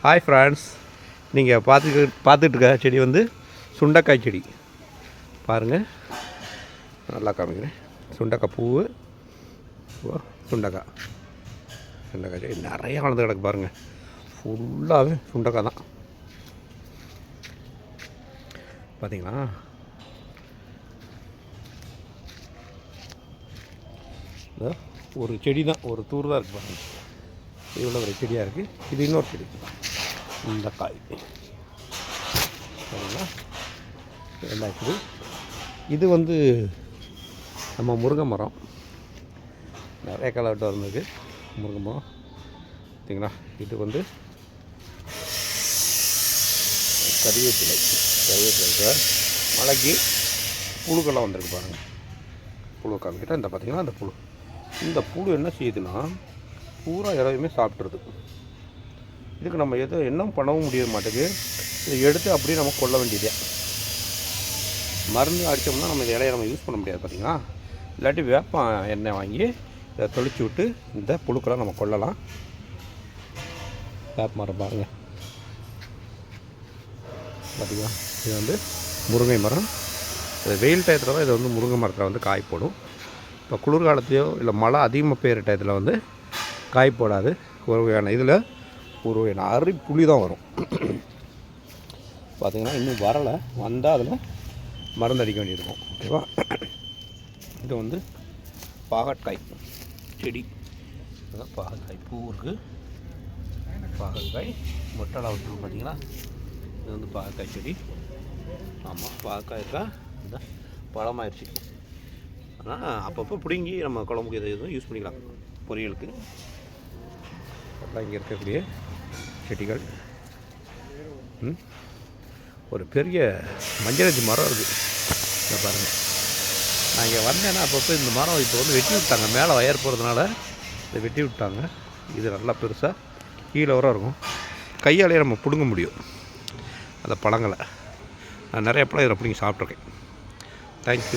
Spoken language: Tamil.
ஹாய் ஃப்ரெண்ட்ஸ், நீங்கள் பார்த்துட்டு இருக்க செடி வந்து சுண்டைக்காய் செடி. பாருங்கள், நல்லா காமிக்கிறேன். சுண்டைக்காய் பூவு, சுண்டைக்காய் செடி நிறைய வளர்ந்து கிடக்கு. பாருங்கள், ஃபுல்லாகவே சுண்டைக்காய் தான். பார்த்தீங்களா? ஒரு செடி தான், ஒரு தூர் தான் இருக்குது. பாருங்கள், இவ்வளோ ஒரு செடியாக இருக்குது. இது இன்னொரு செடி, இந்த காய் சரிங்களா? எல்லாம் இருக்குது. இது வந்து நம்ம முருங்கை மரம், நிறைய களை விட்டு வந்திருக்கு. முருங்கை மரம் பார்த்தீங்களா? இது வந்து கறிவேப்பிலை மலைக்கு புழுக்கெல்லாம் வந்திருக்கு. பாருங்கள், புழு காமிக்கிட்டால் இந்த பார்த்தீங்கன்னா இந்த புழு என்ன செய்யுதுன்னா பூரா எல்லாமே சாப்பிட்றது. இதுக்கு நம்ம என்ன பண்ணவும் முடிய மாட்டேங்குது. இதை எடுத்து அப்படியே நம்ம கொல்ல வேண்டியதே. மருந்து அடித்தோம்னா நம்ம இந்த இலையை நம்ம யூஸ் பண்ண முடியாது. பார்த்திங்களா? இல்லாட்டி வேப்ப எண்ணெய் வாங்கி இதை தெளித்து விட்டு இந்த புழுக்களை நம்ம கொல்லலாம். வேப்ப மரம் பாருங்கள், பார்த்திங்களா? இது வந்து முருங்கை மரம். இது வெயில் டயத்தில் தான் இது வந்து முருங்கை மரத்தில் வந்து காய் போடும். இப்போ குளிர்காலத்தையோ இல்லை மழை அதிகமாக பெய்கிற டயத்தில் வந்து காய் போடாது. ஒரு வகையான இதில் ஒரு வகையான அரி புளி தான் வரும். பார்த்திங்கன்னா இன்னும் வரலை, வந்தால் அதில் மருந்து அடிக்க வேண்டியிருக்கும். ஓகேவா? இது வந்து பாகற்காய் செடி. இதுதான் பாகற்காய் பூ இருக்குது. பாகற்காய் மொட்டை விட்டு பார்த்திங்கன்னா இது வந்து பாகற்காய் செடி. ஆமாம், பாகற்காய் இருக்கா, இந்த பழமாயிடுச்சு. ஆனால் அப்பப்போ பிடுங்கி நம்ம குழம்புக்கு எதுவும் யூஸ் பண்ணிக்கலாம், பொரியலுக்கு. அப்புறம் இங்கே இருக்கக்கூடிய செடிகள், ஒரு பெரிய மஞ்சள் மரம் இருக்குது. இதை பாருங்கள், நான் இங்கே வந்தேன்னா அப்பப்போ இந்த மரம் இப்போ வந்து வெட்டி விட்டாங்க. மேலே வயர் போகிறதுனால இதை வெட்டி விட்டாங்க. இது நல்லா பெருசாக கீழே வர இருக்கும். கையாலேயே நம்ம பிடுங்க முடியும் அந்த பழங்களை. நான் நிறைய பழம் இதில் பிடிங்கி சாப்பிட்ருக்கேன். தேங்க்யூ.